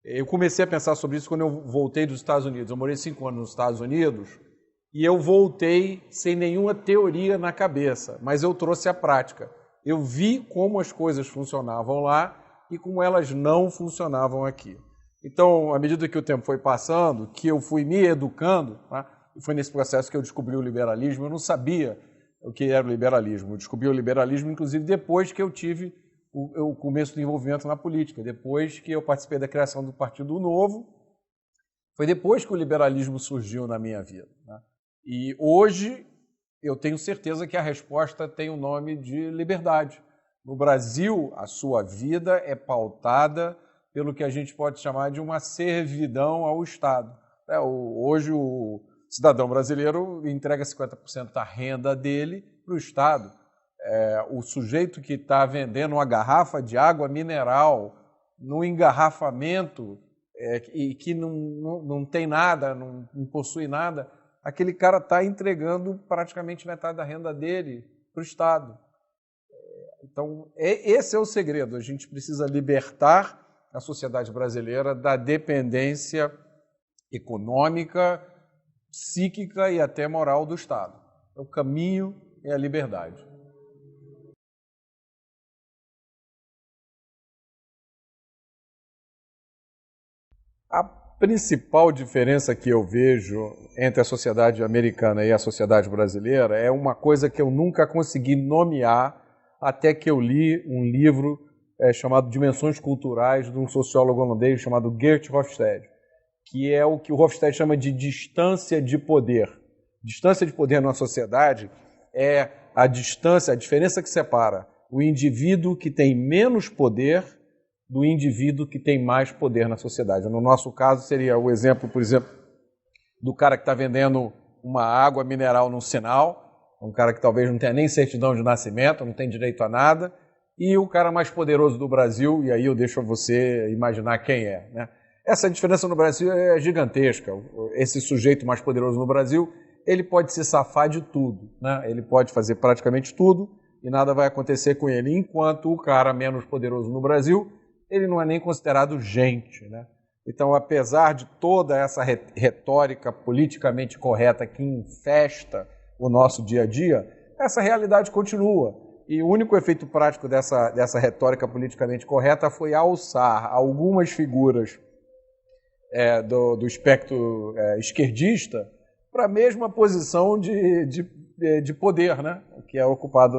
Eu comecei a pensar sobre isso quando eu voltei dos Estados Unidos. Eu morei 5 anos nos Estados Unidos e eu voltei sem nenhuma teoria na cabeça, mas eu trouxe a prática. Eu vi como as coisas funcionavam lá e como elas não funcionavam aqui. Então, à medida que o tempo foi passando, que eu fui me educando, né, e foi nesse processo que eu descobri o liberalismo. Eu não sabia o que era o liberalismo. Eu descobri o liberalismo, inclusive, depois que eu tive o começo do envolvimento na política, depois que eu participei da criação do Partido Novo. Foi depois que o liberalismo surgiu na minha vida, né? E hoje eu tenho certeza que a resposta tem o nome de liberdade. No Brasil, a sua vida é pautada pelo que a gente pode chamar de uma servidão ao Estado. Hoje o cidadão brasileiro entrega 50% da renda dele para o Estado. O sujeito que está vendendo uma garrafa de água mineral no engarrafamento e que não tem nada, não possui nada, aquele cara está entregando praticamente metade da renda dele para o Estado. Então, esse é o segredo. A gente precisa libertar a sociedade brasileira da dependência econômica, psíquica e até moral do Estado. O caminho é a liberdade. A principal diferença que eu vejo entre a sociedade americana e a sociedade brasileira é uma coisa que eu nunca consegui nomear até que eu li um livro chamado Dimensões Culturais, de um sociólogo holandês chamado Geert Hofstede, que é o que o Hofstede chama de distância de poder. Distância de poder numa sociedade é a distância, a diferença que separa o indivíduo que tem menos poder do indivíduo que tem mais poder na sociedade. No nosso caso, seria o exemplo, por exemplo, do cara que está vendendo uma água mineral num sinal, um cara que talvez não tenha nem certidão de nascimento, não tem direito a nada, e o cara mais poderoso do Brasil, e aí eu deixo você imaginar quem é, né? Essa diferença no Brasil é gigantesca. Esse sujeito mais poderoso no Brasil, ele pode se safar de tudo, né? Ele pode fazer praticamente tudo e nada vai acontecer com ele, enquanto o cara menos poderoso no Brasil, ele não é nem considerado gente, né? Então, apesar de toda essa retórica politicamente correta que infesta o nosso dia a dia, essa realidade continua. E o único efeito prático dessa retórica politicamente correta foi alçar algumas figuras do espectro esquerdista para a mesma posição de poder, né? Que é ocupado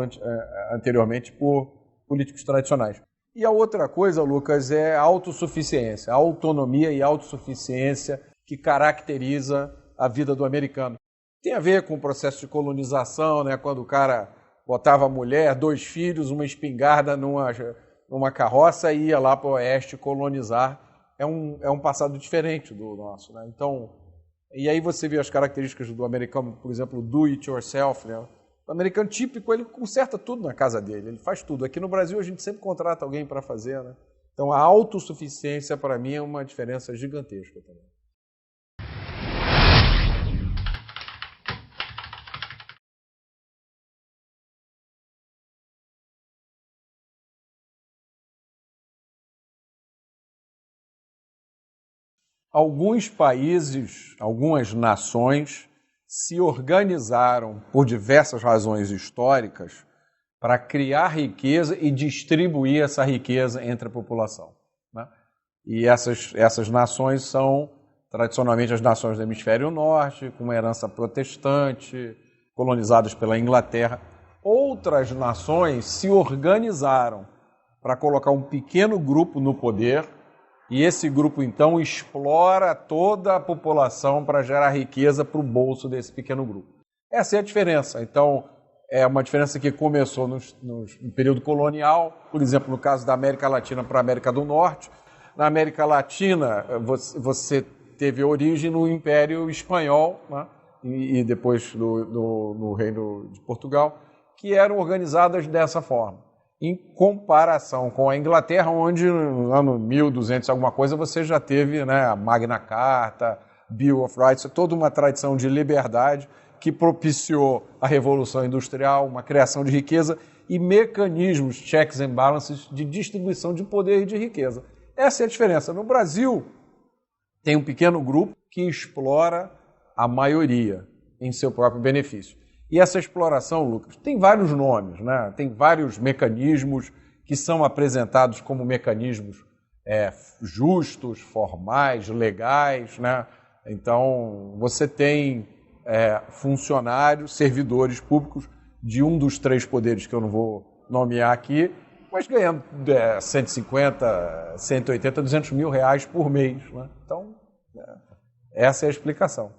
anteriormente por políticos tradicionais. E a outra coisa, Lucas, é a autossuficiência, a autonomia e a autossuficiência que caracteriza a vida do americano. Tem a ver com o processo de colonização, né? Quando o cara botava a mulher, 2 filhos, uma espingarda numa carroça e ia lá para o oeste colonizar. É um passado diferente do nosso, né? Então, e aí você vê as características do americano, por exemplo, do it yourself, né? O americano típico, ele conserta tudo na casa dele, ele faz tudo. Aqui no Brasil a gente sempre contrata alguém para fazer, né? Então a autossuficiência para mim é uma diferença gigantesca também. Alguns países, algumas nações se organizaram por diversas razões históricas para criar riqueza e distribuir essa riqueza entre a população, né? E essas nações são tradicionalmente as nações do hemisfério norte, com uma herança protestante, colonizadas pela Inglaterra. Outras nações se organizaram para colocar um pequeno grupo no poder. E esse grupo, então, explora toda a população para gerar riqueza para o bolso desse pequeno grupo. Essa é a diferença. Então, é uma diferença que começou no período colonial, por exemplo, no caso da América Latina para a América do Norte. Na América Latina, você teve origem no Império Espanhol, né? E depois no Reino de Portugal, que eram organizadas dessa forma. Em comparação com a Inglaterra, onde no ano 1200 alguma coisa você já teve, né, a Magna Carta, Bill of Rights, toda uma tradição de liberdade que propiciou a Revolução Industrial, uma criação de riqueza e mecanismos, checks and balances, de distribuição de poder e de riqueza. Essa é a diferença. No Brasil, tem um pequeno grupo que explora a maioria em seu próprio benefício. E essa exploração, Lucas, tem vários nomes, né? Tem vários mecanismos que são apresentados como mecanismos justos, formais, legais, né? Então, você tem funcionários, servidores públicos de um dos três poderes que eu não vou nomear aqui, mas ganhando 150, 180, 200 mil reais por mês, né? Então, essa é a explicação.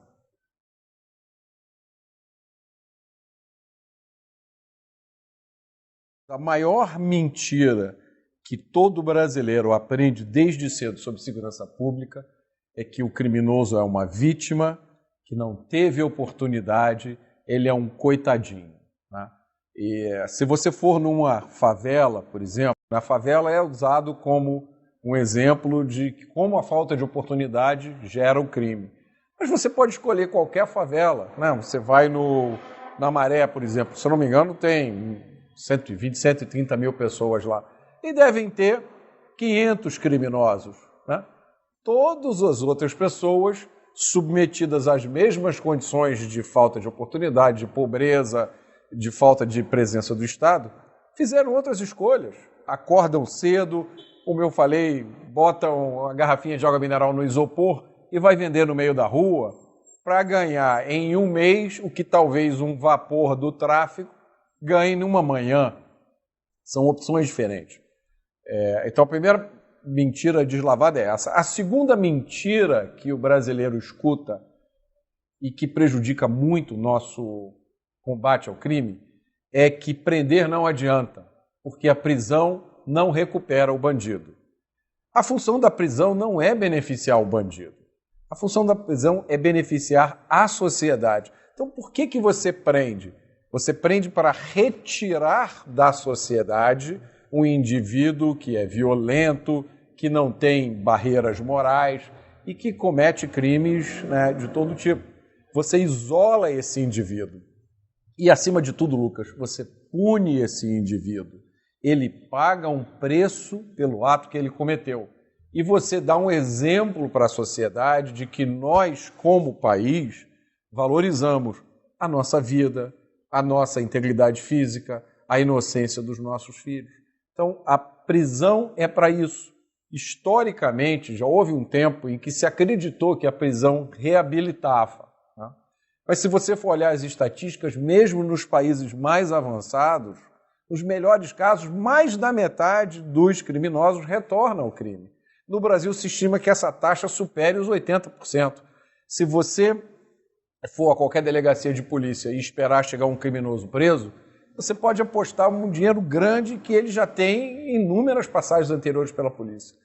A maior mentira que todo brasileiro aprende desde cedo sobre segurança pública é que o criminoso é uma vítima, que não teve oportunidade, ele é um coitadinho, né? E se você for numa favela, por exemplo, a favela é usado como um exemplo de como a falta de oportunidade gera o crime. Mas você pode escolher qualquer favela, né? Você vai na Maré, por exemplo, se eu não me engano, tem 120, 130 mil pessoas lá. E devem ter 500 criminosos, né? Todas as outras pessoas submetidas às mesmas condições de falta de oportunidade, de pobreza, de falta de presença do Estado, fizeram outras escolhas. Acordam cedo, como eu falei, botam uma garrafinha de água mineral no isopor e vai vender no meio da rua para ganhar em um mês o que talvez um vapor do tráfico ganhe numa manhã. São opções diferentes. Então, a primeira mentira deslavada é essa. A segunda mentira que o brasileiro escuta e que prejudica muito o nosso combate ao crime é que prender não adianta, porque a prisão não recupera o bandido. A função da prisão não é beneficiar o bandido. A função da prisão é beneficiar a sociedade. Então, por que você prende? Você prende para retirar da sociedade um indivíduo que é violento, que não tem barreiras morais e que comete crimes, né, de todo tipo. Você isola esse indivíduo. E, acima de tudo, Lucas, você pune esse indivíduo. Ele paga um preço pelo ato que ele cometeu. E você dá um exemplo para a sociedade de que nós, como país, valorizamos a nossa vida, a nossa integridade física, a inocência dos nossos filhos. Então, a prisão é para isso. Historicamente, já houve um tempo em que se acreditou que a prisão reabilitava, né? Mas se você for olhar as estatísticas, mesmo nos países mais avançados, nos melhores casos, mais da metade dos criminosos retornam ao crime. No Brasil, se estima que essa taxa supere os 80%. Se você for a qualquer delegacia de polícia e esperar chegar um criminoso preso, você pode apostar um dinheiro grande que ele já tem em inúmeras passagens anteriores pela polícia.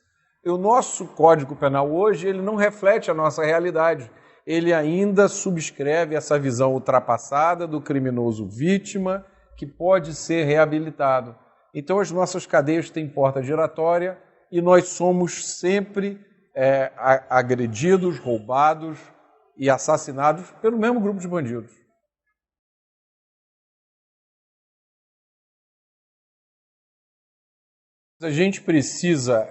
E o nosso Código Penal hoje, ele não reflete a nossa realidade. Ele ainda subscreve essa visão ultrapassada do criminoso vítima que pode ser reabilitado. Então, as nossas cadeias têm porta giratória e nós somos sempre agredidos, roubados e assassinados pelo mesmo grupo de bandidos. A gente precisa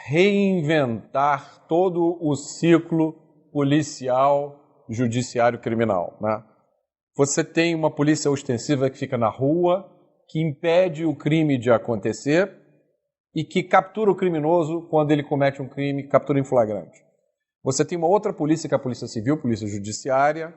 reinventar todo o ciclo policial, judiciário, criminal, né? Você tem uma polícia ostensiva que fica na rua, que impede o crime de acontecer e que captura o criminoso quando ele comete um crime, captura em flagrante. Você tem uma outra polícia, que é a Polícia Civil, Polícia Judiciária,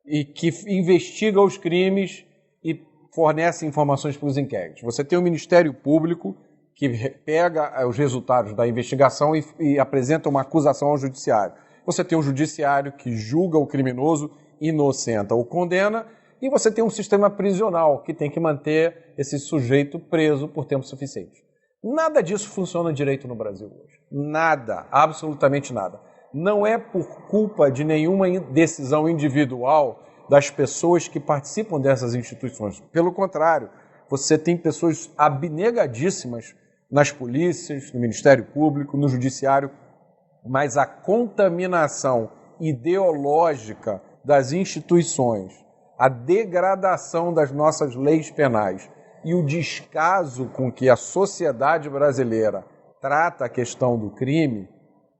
e que investiga os crimes e fornece informações para os inquéritos. Você tem o Ministério Público, que pega os resultados da investigação e apresenta uma acusação ao Judiciário. Você tem o Judiciário, que julga o criminoso, inocenta ou condena, e você tem um sistema prisional, que tem que manter esse sujeito preso por tempo suficiente. Nada disso funciona direito no Brasil hoje. Nada, absolutamente nada. Não é por culpa de nenhuma decisão individual das pessoas que participam dessas instituições. Pelo contrário, você tem pessoas abnegadíssimas nas polícias, no Ministério Público, no Judiciário, mas a contaminação ideológica das instituições, a degradação das nossas leis penais e o descaso com que a sociedade brasileira trata a questão do crime,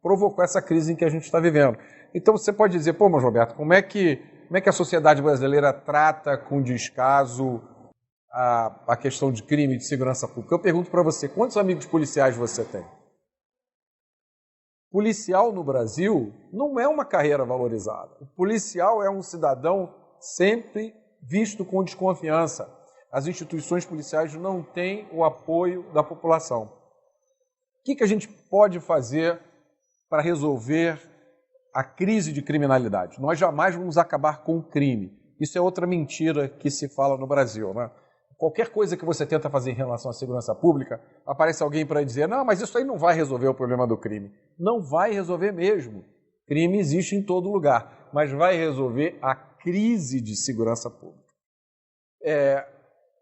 provocou essa crise em que a gente está vivendo. Então você pode dizer, pô, mas Roberto, como é que a sociedade brasileira trata com descaso a questão de crime e de segurança pública? Eu pergunto para você, quantos amigos policiais você tem? Policial no Brasil não é uma carreira valorizada. O policial é um cidadão sempre visto com desconfiança. As instituições policiais não têm o apoio da população. O que a gente pode fazer para resolver a crise de criminalidade? Nós jamais vamos acabar com o crime. Isso é outra mentira que se fala no Brasil, né? Qualquer coisa que você tenta fazer em relação à segurança pública, aparece alguém para dizer, não, mas isso aí não vai resolver o problema do crime. Não vai resolver mesmo. Crime existe em todo lugar, mas vai resolver a crise de segurança pública.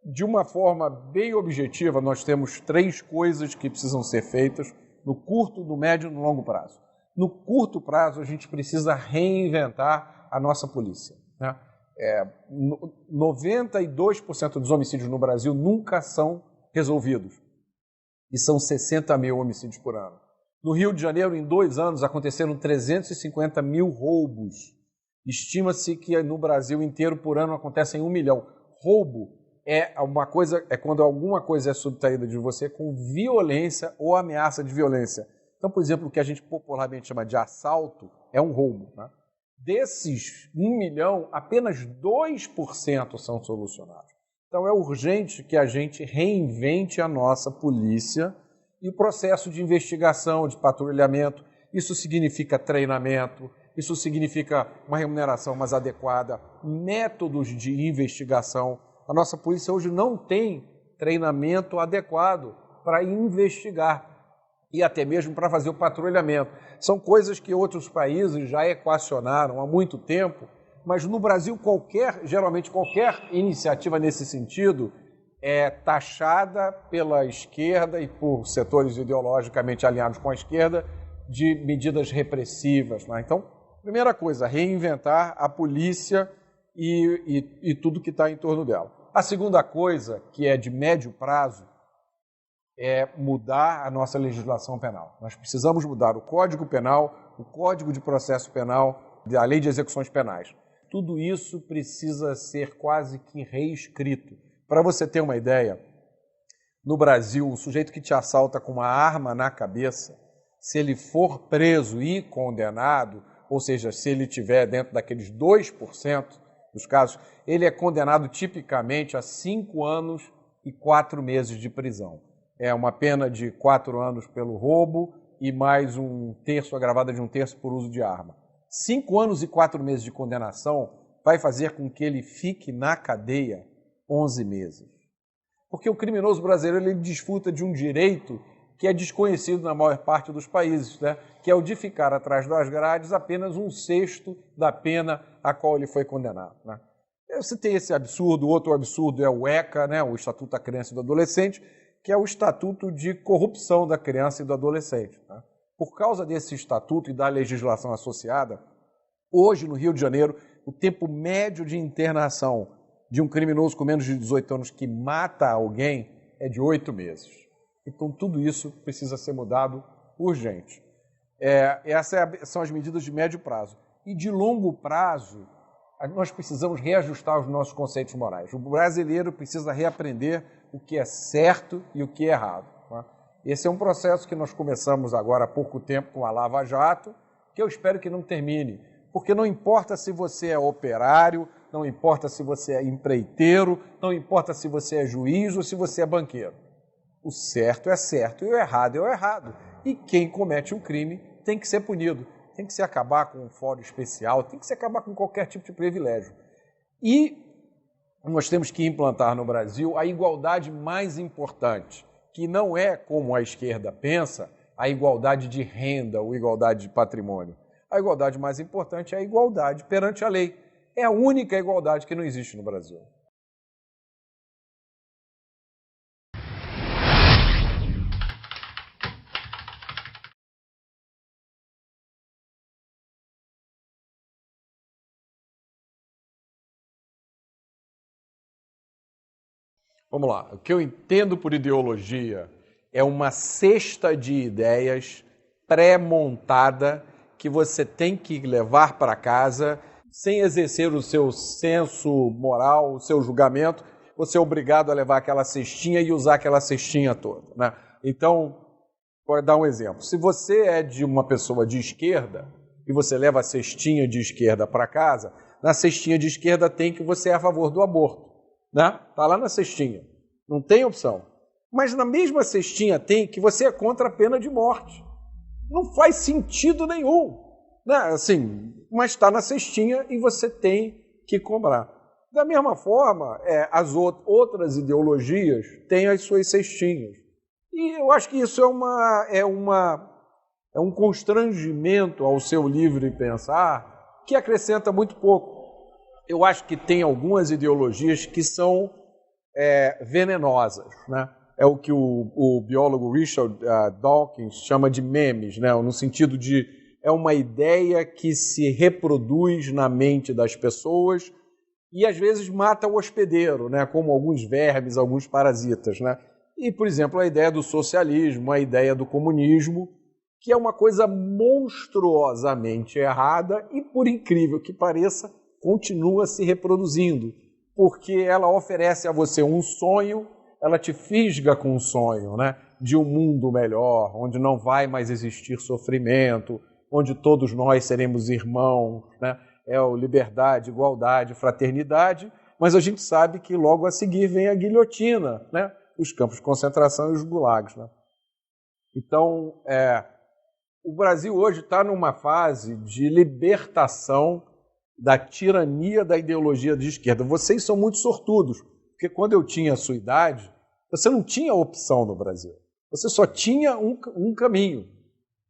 De uma forma bem objetiva, nós temos 3 coisas que precisam ser feitas no curto, no médio e no longo prazo. No curto prazo, a gente precisa reinventar a nossa polícia, né? 92% dos homicídios no Brasil nunca são resolvidos. E são 60 mil homicídios por ano. No Rio de Janeiro, em 2 anos, aconteceram 350 mil roubos. Estima-se que no Brasil inteiro, por ano, acontecem 1 milhão. Roubo é quando alguma coisa é subtraída de você com violência ou ameaça de violência. Então, por exemplo, o que a gente popularmente chama de assalto é um roubo, né? Desses 1 milhão, apenas 2% são solucionados. Então é urgente que a gente reinvente a nossa polícia e o processo de investigação, de patrulhamento. Isso significa treinamento, isso significa uma remuneração mais adequada, métodos de investigação. A nossa polícia hoje não tem treinamento adequado para investigar e até mesmo para fazer o patrulhamento. São coisas que outros países já equacionaram há muito tempo, mas no Brasil geralmente qualquer iniciativa nesse sentido é taxada pela esquerda e por setores ideologicamente alinhados com a esquerda de medidas repressivas, né? Então, primeira coisa, reinventar a polícia e tudo que está em torno dela. A segunda coisa, que é de médio prazo, é mudar a nossa legislação penal. Nós precisamos mudar o Código Penal, o Código de Processo Penal, a Lei de Execuções Penais. Tudo isso precisa ser quase que reescrito. Para você ter uma ideia, no Brasil, o sujeito que te assalta com uma arma na cabeça, se ele for preso e condenado, ou seja, se ele estiver dentro daqueles 2% dos casos, ele é condenado tipicamente a 5 anos e 4 meses de prisão. É uma pena de 4 anos pelo roubo e mais 1/3, agravada de 1/3 por uso de arma. 5 anos e 4 meses de condenação vai fazer com que ele fique na cadeia 11 meses. Porque o criminoso brasileiro ele desfruta de um direito que é desconhecido na maior parte dos países, né? Que é o de ficar atrás das grades apenas 1/6 da pena a qual ele foi condenado, né? Você tem esse absurdo, outro absurdo é o ECA, né? O Estatuto da Criança e do Adolescente, que é o Estatuto de Corrupção da Criança e do Adolescente, né? Por causa desse estatuto e da legislação associada, hoje no Rio de Janeiro, o tempo médio de internação de um criminoso com menos de 18 anos que mata alguém é de 8 meses. Então tudo isso precisa ser mudado urgente. Essas são as medidas de médio prazo. E de longo prazo, nós precisamos reajustar os nossos conceitos morais. O brasileiro precisa reaprender o que é certo e o que é errado, né? Esse é um processo que nós começamos agora há pouco tempo com a Lava Jato, que eu espero que não termine, porque não importa se você é operário, não importa se você é empreiteiro, não importa se você é juiz ou se você é banqueiro. O certo é certo e o errado é o errado. E quem comete um crime tem que ser punido. Tem que se acabar com um fórum especial, tem que se acabar com qualquer tipo de privilégio. E nós temos que implantar no Brasil a igualdade mais importante, que não é, como a esquerda pensa, a igualdade de renda ou igualdade de patrimônio. A igualdade mais importante é a igualdade perante a lei. É a única igualdade que não existe no Brasil. Vamos lá. O que eu entendo por ideologia é uma cesta de ideias pré-montada que você tem que levar para casa sem exercer o seu senso moral, o seu julgamento. Você é obrigado a levar aquela cestinha e usar aquela cestinha toda, né? Então, vou dar um exemplo. Se você é de uma pessoa de esquerda e você leva a cestinha de esquerda para casa, na cestinha de esquerda tem que você é a favor do aborto, né? Está lá na cestinha. Não tem opção. Mas na mesma cestinha tem que você é contra a pena de morte. Não faz sentido nenhum, né? Assim, mas está na cestinha e você tem que comprar. Da mesma forma, as outras ideologias têm as suas cestinhas. E eu acho que isso é um constrangimento ao seu livre pensar que acrescenta muito pouco. Eu acho que tem algumas ideologias que são venenosas, né? É o que o biólogo Richard Dawkins chama de memes, né? No sentido de é uma ideia que se reproduz na mente das pessoas e às vezes mata o hospedeiro, né? Como alguns vermes, alguns parasitas, né? E, por exemplo, a ideia do socialismo, a ideia do comunismo, que é uma coisa monstruosamente errada e, por incrível que pareça, continua se reproduzindo, porque ela oferece a você um sonho, ela te fisga com um sonho, né? De um mundo melhor, onde não vai mais existir sofrimento, onde todos nós seremos irmãos, né? Liberdade, igualdade, fraternidade, mas a gente sabe que logo a seguir vem a guilhotina, né? Os campos de concentração e os gulags, né? Então, o Brasil hoje está numa fase de libertação da tirania da ideologia de esquerda. Vocês são muito sortudos, porque quando eu tinha a sua idade, você não tinha opção no Brasil. Você só tinha um caminho,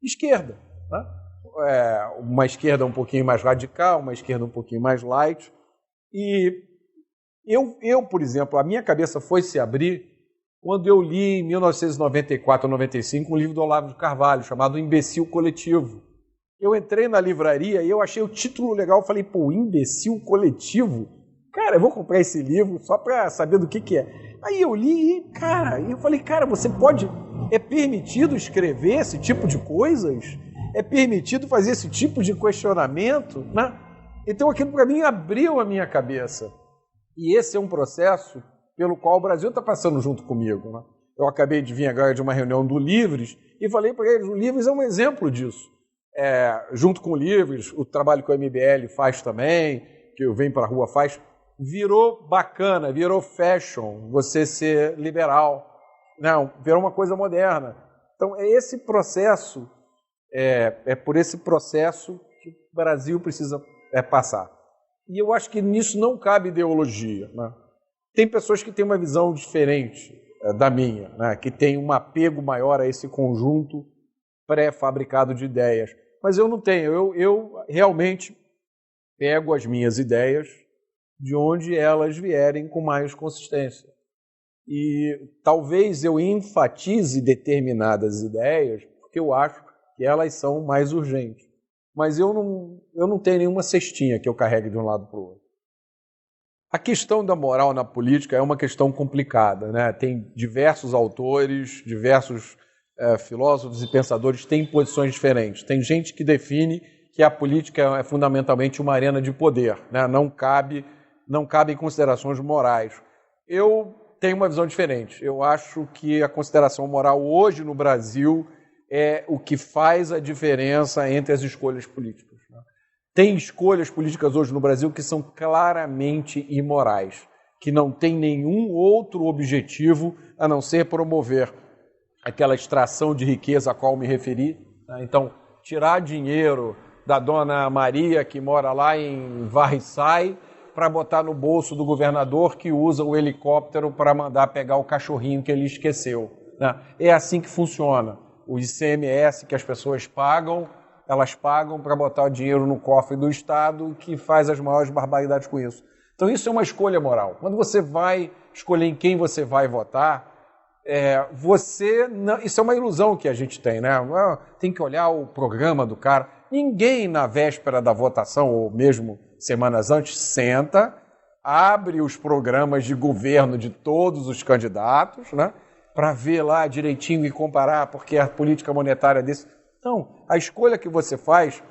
esquerda, né? Uma esquerda um pouquinho mais radical, uma esquerda um pouquinho mais light. E eu, por exemplo, a minha cabeça foi se abrir quando eu li em 1994 ou 95 um livro do Olavo de Carvalho chamado Imbecil Coletivo. Eu entrei na livraria e eu achei o título legal, falei, pô, Imbecil Coletivo? Cara, eu vou comprar esse livro só para saber do que é. Aí eu li e, cara, eu falei, cara, você pode... É permitido escrever esse tipo de coisas? É permitido fazer esse tipo de questionamento, né? Então aquilo para mim abriu a minha cabeça. E esse é um processo pelo qual o Brasil está passando junto comigo, né? Eu acabei de vir agora de uma reunião do Livres e falei para eles, o Livres é um exemplo disso. Junto com o Livres, o trabalho que o MBL faz também, que o Vem para a Rua faz, virou bacana, virou fashion, você ser liberal. Não, virou uma coisa moderna. Então é esse processo, por esse processo que o Brasil precisa passar. E eu acho que nisso não cabe ideologia, né? Tem pessoas que têm uma visão diferente da minha, né? Que tem um apego maior a esse conjunto pré-fabricado de ideias. Mas eu não tenho. Eu realmente pego as minhas ideias de onde elas vierem com mais consistência. E talvez eu enfatize determinadas ideias porque eu acho que elas são mais urgentes. Mas eu não tenho nenhuma cestinha que eu carregue de um lado para o outro. A questão da moral na política é uma questão complicada, né? Tem diversos autores, diversos filósofos e pensadores têm posições diferentes. Tem gente que define que a política é fundamentalmente uma arena de poder, né? Não cabem considerações morais. Eu tenho uma visão diferente. Eu acho que a consideração moral hoje no Brasil é o que faz a diferença entre as escolhas políticas, né? Tem escolhas políticas hoje no Brasil que são claramente imorais, que não têm nenhum outro objetivo a não ser promover aquela extração de riqueza a qual me referi, né? Então, tirar dinheiro da dona Maria, que mora lá em Varriçai, para botar no bolso do governador que usa o helicóptero para mandar pegar o cachorrinho que ele esqueceu, né? É assim que funciona. O ICMS que as pessoas pagam, elas pagam para botar o dinheiro no cofre do Estado, que faz as maiores barbaridades com isso. Então isso é uma escolha moral. Quando você vai escolher em quem você vai votar, isso é uma ilusão que a gente tem, né? Tem que olhar o programa do cara. Ninguém na véspera da votação, ou mesmo semanas antes, senta, abre os programas de governo de todos os candidatos, né? para ver lá direitinho e comparar porque a política monetária é desse. Não, a escolha que você faz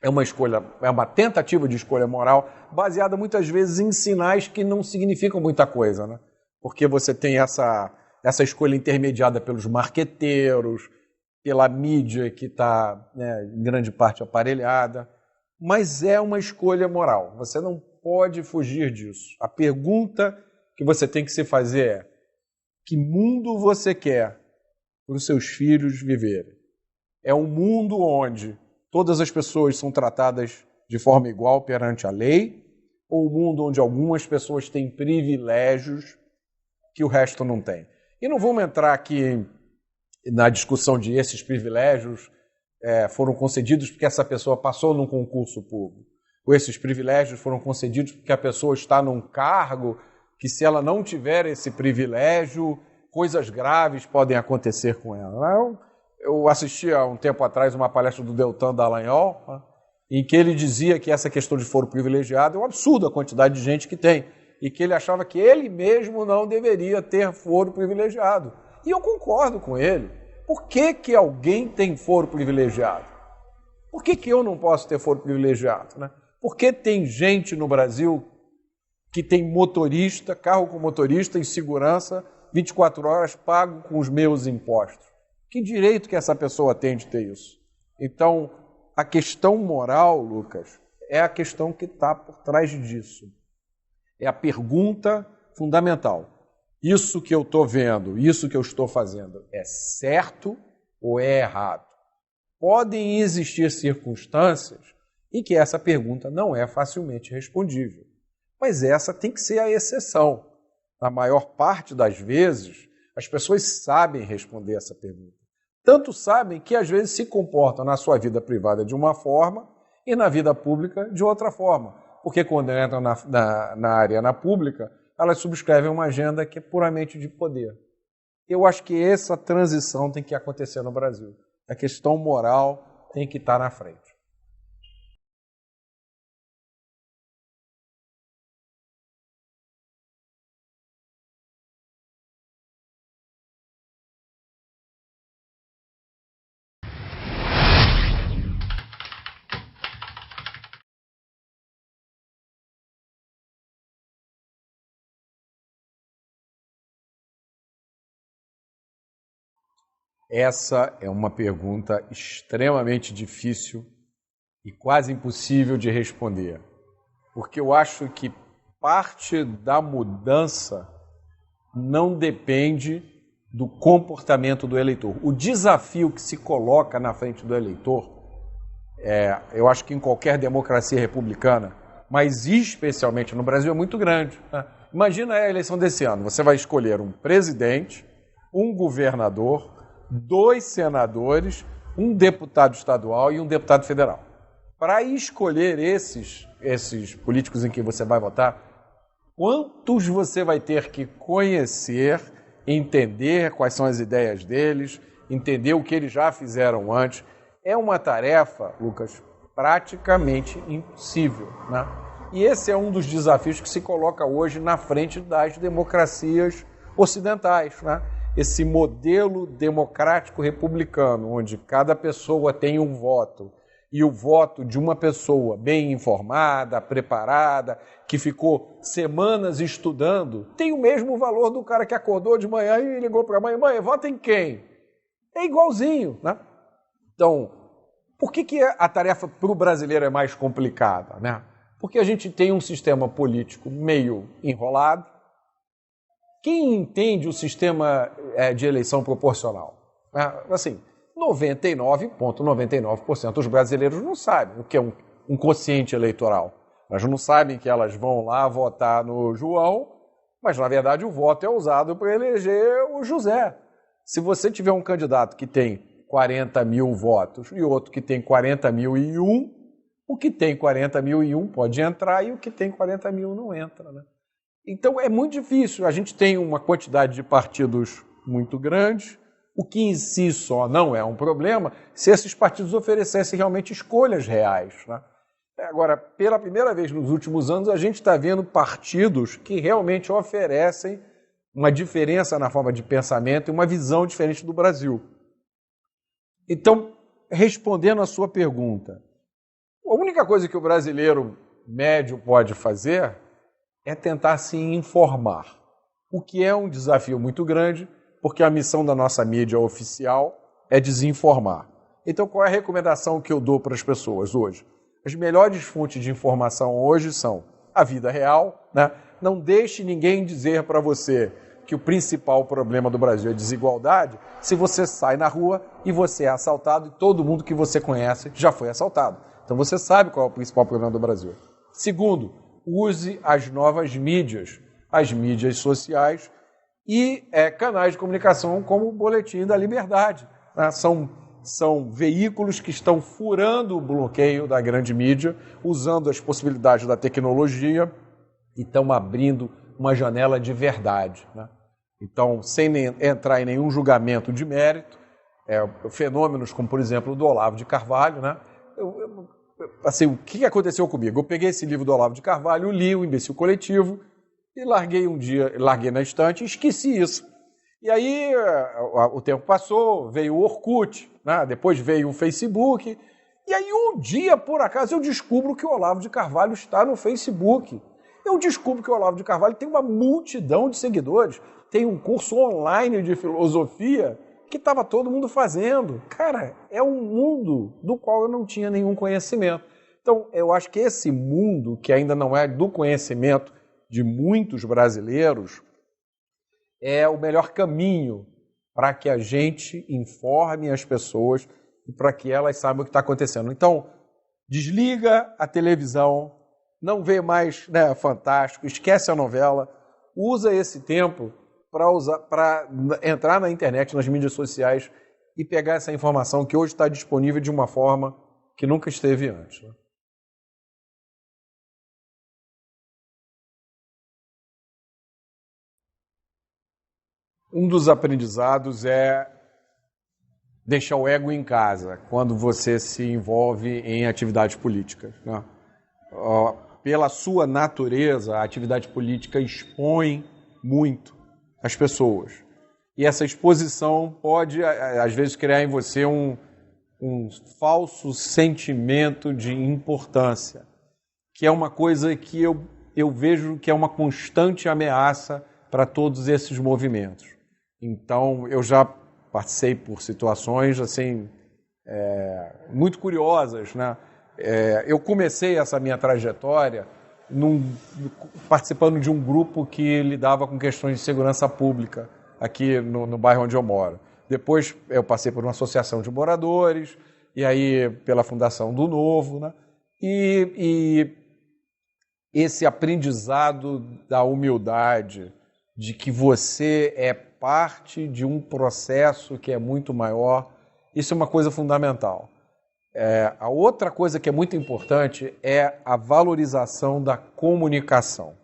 é uma escolha, é uma tentativa de escolha moral baseada muitas vezes em sinais que não significam muita coisa, né? Porque você tem essa escolha intermediada pelos marqueteiros, pela mídia que está, né, em grande parte aparelhada, mas é uma escolha moral. Você não pode fugir disso. A pergunta que você tem que se fazer é: que mundo você quer para os seus filhos viverem? É um mundo onde todas as pessoas são tratadas de forma igual perante a lei, ou um mundo onde algumas pessoas têm privilégios que o resto não tem? E não vamos entrar aqui na discussão de esses privilégios foram concedidos porque essa pessoa passou num concurso público, ou esses privilégios foram concedidos porque a pessoa está num cargo que, se ela não tiver esse privilégio, coisas graves podem acontecer com ela. Eu assisti há um tempo atrás uma palestra do Deltan Dallagnol, em que ele dizia que essa questão de foro privilegiado é um absurdo a quantidade de gente que tem, e que ele achava que ele mesmo não deveria ter foro privilegiado. E eu concordo com ele. Por que alguém tem foro privilegiado? Por que eu não posso ter foro privilegiado, né? Por que tem gente no Brasil que tem motorista, carro com motorista e segurança, 24 horas pago com os meus impostos? Que direito que essa pessoa tem de ter isso? Então, a questão moral, Lucas, é a questão que está por trás disso. É a pergunta fundamental. Isso que eu estou vendo, isso que eu estou fazendo, é certo ou é errado? Podem existir circunstâncias em que essa pergunta não é facilmente respondível, mas essa tem que ser a exceção. Na maior parte das vezes, as pessoas sabem responder essa pergunta. Tanto sabem que às vezes se comportam na sua vida privada de uma forma e na vida pública de outra forma. Porque quando entram na área pública, elas subscrevem uma agenda que é puramente de poder. Eu acho que essa transição tem que acontecer no Brasil. A questão moral tem que estar na frente. Essa é uma pergunta extremamente difícil e quase impossível de responder, porque eu acho que parte da mudança não depende do comportamento do eleitor. O desafio que se coloca na frente do eleitor, eu acho que em qualquer democracia republicana, mas especialmente no Brasil, é muito grande, né? Imagina a eleição desse ano, você vai escolher um presidente, um governador, 2 senadores, um deputado estadual e um deputado federal. Para escolher esses políticos em que você vai votar, quantos você vai ter que conhecer, entender quais são as ideias deles, entender o que eles já fizeram antes? É uma tarefa, Lucas, praticamente impossível, né? E esse é um dos desafios que se coloca hoje na frente das democracias ocidentais, né? Esse modelo democrático republicano, onde cada pessoa tem um voto, e o voto de uma pessoa bem informada, preparada, que ficou semanas estudando, tem o mesmo valor do cara que acordou de manhã e ligou para a mãe: mãe, vota em quem? É igualzinho, né? Então, por que a tarefa para o brasileiro é mais complicada, né? Porque a gente tem um sistema político meio enrolado. Quem entende o sistema de eleição proporcional? Assim, 99,99% dos brasileiros não sabem o que é um quociente eleitoral. Elas não sabem que elas vão lá votar no João, mas, na verdade, o voto é usado para eleger o José. Se você tiver um candidato que tem 40 mil votos e outro que tem 40.001, o que tem 40.001 pode entrar e o que tem 40.000 não entra, né? Então é muito difícil. A gente tem uma quantidade de partidos muito grande, o que em si só não é um problema se esses partidos oferecessem realmente escolhas reais, né? Agora, pela primeira vez nos últimos anos, a gente está vendo partidos que realmente oferecem uma diferença na forma de pensamento e uma visão diferente do Brasil. Então, respondendo à sua pergunta, a única coisa que o brasileiro médio pode fazer é tentar se informar, o que é um desafio muito grande, porque a missão da nossa mídia oficial é desinformar. Então, qual é a recomendação que eu dou para as pessoas hoje? As melhores fontes de informação hoje são a vida real, né? Não deixe ninguém dizer para você que o principal problema do Brasil é desigualdade, se você sai na rua e você é assaltado e todo mundo que você conhece já foi assaltado. Então você sabe qual é o principal problema do Brasil. Segundo, use as novas mídias, as mídias sociais e canais de comunicação como o Boletim da Liberdade, né? São veículos que estão furando o bloqueio da grande mídia, usando as possibilidades da tecnologia e estão abrindo uma janela de verdade, né? Então, sem entrar em nenhum julgamento de mérito, fenômenos como, por exemplo, o do Olavo de Carvalho, né? Assim, o que aconteceu comigo? Eu peguei esse livro do Olavo de Carvalho, li o Imbecil Coletivo e larguei na estante e esqueci isso. E aí o tempo passou, veio o Orkut, né? Depois veio o Facebook, e aí um dia, por acaso, eu descubro que o Olavo de Carvalho está no Facebook. Eu descubro que o Olavo de Carvalho tem uma multidão de seguidores, tem um curso online de filosofia que estava todo mundo fazendo. Cara, é um mundo do qual eu não tinha nenhum conhecimento. Então, eu acho que esse mundo, que ainda não é do conhecimento de muitos brasileiros, é o melhor caminho para que a gente informe as pessoas e para que elas saibam o que está acontecendo. Então, desliga a televisão, não vê mais, né, Fantástico, esquece a novela, usa esse tempo para entrar na internet, nas mídias sociais e pegar essa informação que hoje está disponível de uma forma que nunca esteve antes, né? Um dos aprendizados é deixar o ego em casa quando você se envolve em atividades políticas, né? Pela sua natureza, a atividade política expõe muito as pessoas. E essa exposição pode, às vezes, criar em você um falso sentimento de importância, que é uma coisa que eu vejo que é uma constante ameaça para todos esses movimentos. Então, eu já passei por situações assim muito curiosas, né? Eu comecei essa minha trajetória participando de um grupo que lidava com questões de segurança pública aqui no bairro onde eu moro. Depois eu passei por uma associação de moradores e aí pela Fundação do Novo, né? E esse aprendizado da humildade, de que você é parte de um processo que é muito maior, isso é uma coisa fundamental. A outra coisa que é muito importante é a valorização da comunicação.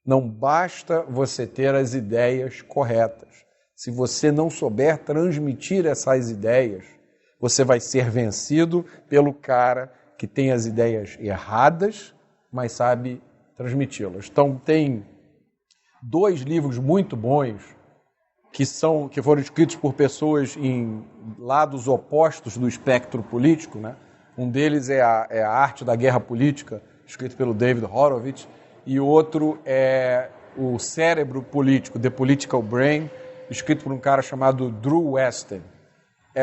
Não basta você ter as ideias corretas. Se você não souber transmitir essas ideias, você vai ser vencido pelo cara que tem as ideias erradas, mas sabe transmiti-las. Então, tem 2 livros muito bons que foram escritos por pessoas em lados opostos do espectro político, né? Um deles é a Arte da Guerra Política, escrito pelo David Horowitz, e o outro é o Cérebro Político, The Political Brain, escrito por um cara chamado Drew Westen.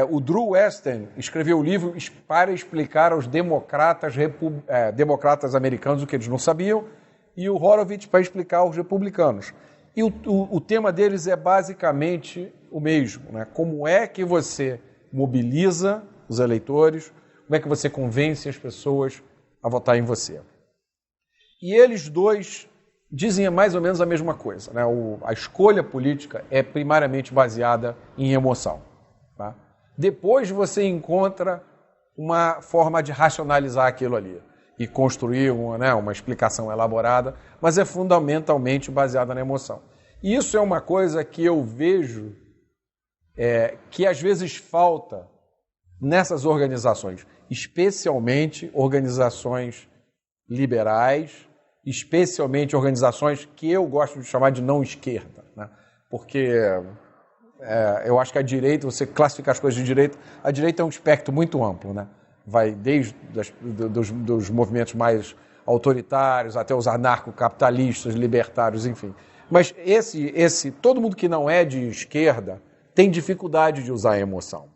O Drew Westen escreveu o livro para explicar aos democratas americanos o que eles não sabiam, e o Horowitz para explicar aos republicanos. E o tema deles é basicamente o mesmo, né? Como é que você mobiliza os eleitores, como é que você convence as pessoas a votar em você. E eles dois dizem mais ou menos a mesma coisa, né? A escolha política é primariamente baseada em emoção, tá? Depois você encontra uma forma de racionalizar aquilo ali e construir uma explicação elaborada, mas é fundamentalmente baseada na emoção. E isso é uma coisa que eu vejo que às vezes falta nessas organizações, especialmente organizações liberais, especialmente organizações que eu gosto de chamar de não esquerda, né? porque eu acho que a direita, você classificar as coisas de direita, a direita é um espectro muito amplo, né? Vai desde dos movimentos mais autoritários até os anarcocapitalistas, libertários, enfim. Mas todo mundo que não é de esquerda tem dificuldade de usar a emoção.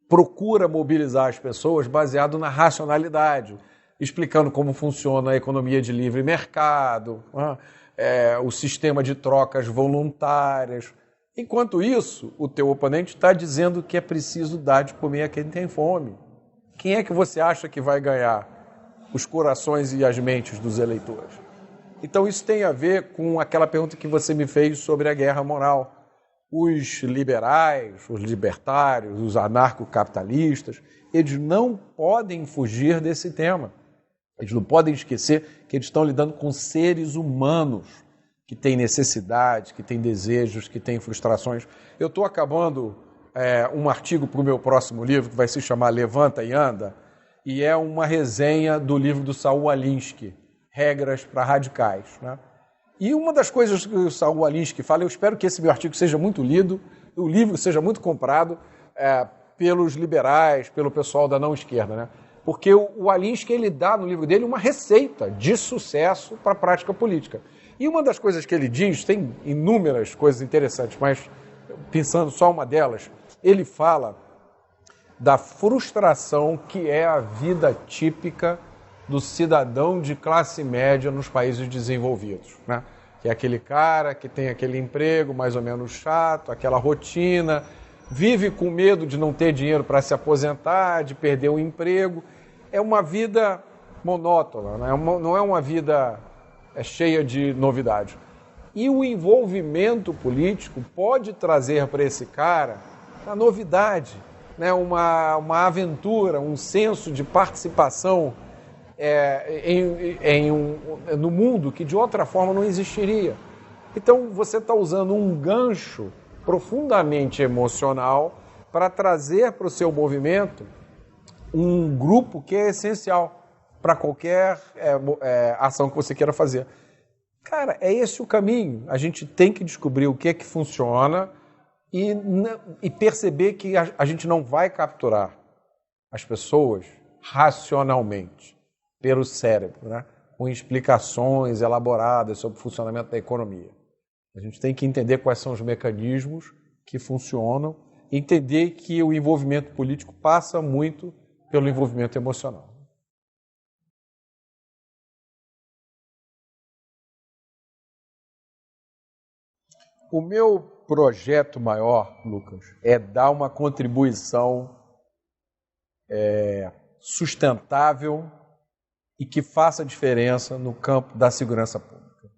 Procura mobilizar as pessoas baseado na racionalidade, explicando como funciona a economia de livre mercado, o sistema de trocas voluntárias. Enquanto isso, o teu oponente está dizendo que é preciso dar de comer a quem tem fome. Quem é que você acha que vai ganhar os corações e as mentes dos eleitores? Então isso tem a ver com aquela pergunta que você me fez sobre a guerra moral. Os liberais, os libertários, os anarcocapitalistas, eles não podem fugir desse tema. Eles não podem esquecer que eles estão lidando com seres humanos que têm necessidades, que têm desejos, que têm frustrações. Eu estou acabando um artigo para o meu próximo livro, que vai se chamar Levanta e Anda, e é uma resenha do livro do Saul Alinsky, Regras para Radicais, né? E uma das coisas que o Saul Alinsky fala, eu espero que esse meu artigo seja muito lido, o livro seja muito comprado pelos liberais, pelo pessoal da não esquerda, né? Porque o Alinsky, ele dá no livro dele uma receita de sucesso para a prática política. E uma das coisas que ele diz, tem inúmeras coisas interessantes, mas pensando só uma delas, ele fala da frustração que é a vida típica do cidadão de classe média nos países desenvolvidos, né? Que é aquele cara que tem aquele emprego mais ou menos chato, aquela rotina, vive com medo de não ter dinheiro para se aposentar, de perder o emprego. É uma vida monótona, né? Não é uma vida cheia de novidades. E o envolvimento político pode trazer para esse cara a novidade, né? Uma aventura, um senso de participação no mundo que de outra forma não existiria. Então você está usando um gancho profundamente emocional para trazer para o seu movimento um grupo que é essencial para qualquer ação que você queira fazer. Cara, é esse o caminho. A gente tem que descobrir o que é que funciona e perceber que a gente não vai capturar as pessoas racionalmente, pelo cérebro, né? Com explicações elaboradas sobre o funcionamento da economia. A gente tem que entender quais são os mecanismos que funcionam e entender que o envolvimento político passa muito pelo envolvimento emocional. O meu projeto maior, Lucas, é dar uma contribuição sustentável e que faça diferença no campo da segurança pública.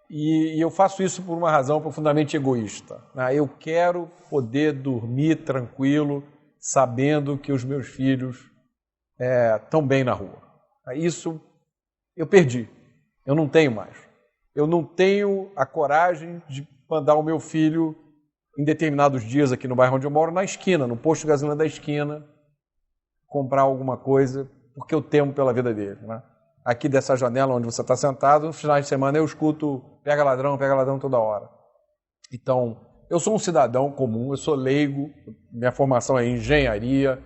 E eu faço isso por uma razão profundamente egoísta, né? Eu quero poder dormir tranquilo, sabendo que os meus filhos estão bem na rua. Isso eu perdi, eu não tenho mais. Eu não tenho a coragem de mandar o meu filho, em determinados dias aqui no bairro onde eu moro, na esquina, no posto de gasolina da esquina, comprar alguma coisa, porque eu temo pela vida dele, né? Aqui dessa janela onde você está sentado, no final de semana eu escuto pega ladrão toda hora. Então, eu sou um cidadão comum, eu sou leigo, minha formação é em engenharia,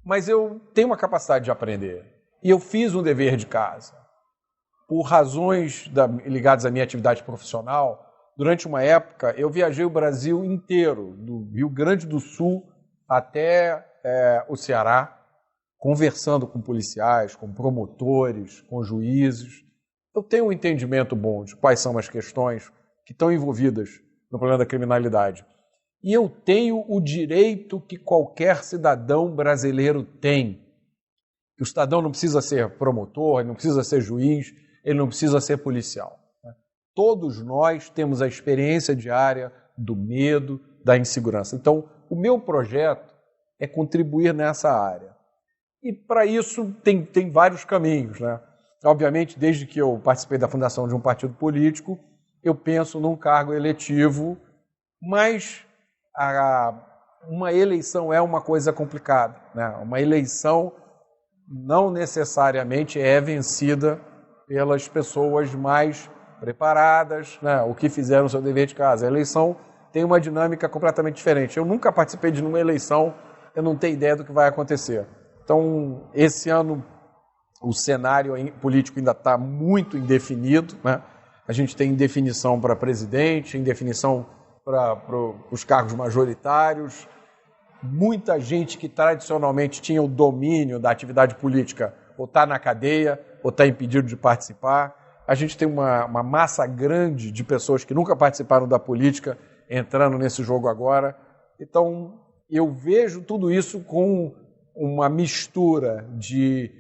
mas eu tenho uma capacidade de aprender. E eu fiz um dever de casa. Por razões ligadas à minha atividade profissional, durante uma época eu viajei o Brasil inteiro, do Rio Grande do Sul até o Ceará, conversando com policiais, com promotores, com juízes. Eu tenho um entendimento bom de quais são as questões que estão envolvidas no problema da criminalidade. E eu tenho o direito que qualquer cidadão brasileiro tem. O cidadão não precisa ser promotor, ele não precisa ser juiz, ele não precisa ser policial. Todos nós temos a experiência diária do medo, da insegurança. Então, o meu projeto é contribuir nessa área. E para isso tem vários caminhos, né? Obviamente, desde que eu participei da fundação de um partido político, eu penso num cargo eletivo, mas uma eleição é uma coisa complicada, né? Uma eleição não necessariamente é vencida pelas pessoas mais preparadas, né, o que fizeram o seu dever de casa. A eleição tem uma dinâmica completamente diferente. Eu nunca participei de uma eleição, eu não tenho ideia do que vai acontecer. Então, esse ano, o cenário político ainda está muito indefinido, né? A gente tem indefinição para presidente, indefinição para os cargos majoritários. Muita gente que tradicionalmente tinha o domínio da atividade política ou está na cadeia, ou está impedido de participar. A gente tem uma massa grande de pessoas que nunca participaram da política entrando nesse jogo agora. Então, eu vejo tudo isso com uma mistura de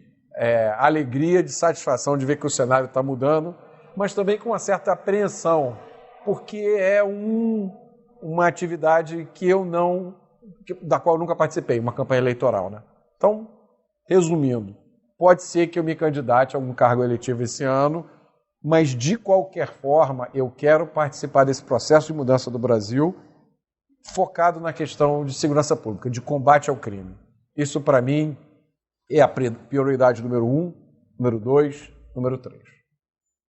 alegria, de satisfação de ver que o cenário está mudando, mas também com uma certa apreensão, porque é uma atividade da qual eu nunca participei, uma campanha eleitoral, né? Então, resumindo, pode ser que eu me candidate a algum cargo eletivo esse ano, mas de qualquer forma eu quero participar desse processo de mudança do Brasil focado na questão de segurança pública, de combate ao crime. Isso, para mim, é a prioridade número 1, número 2, número 3.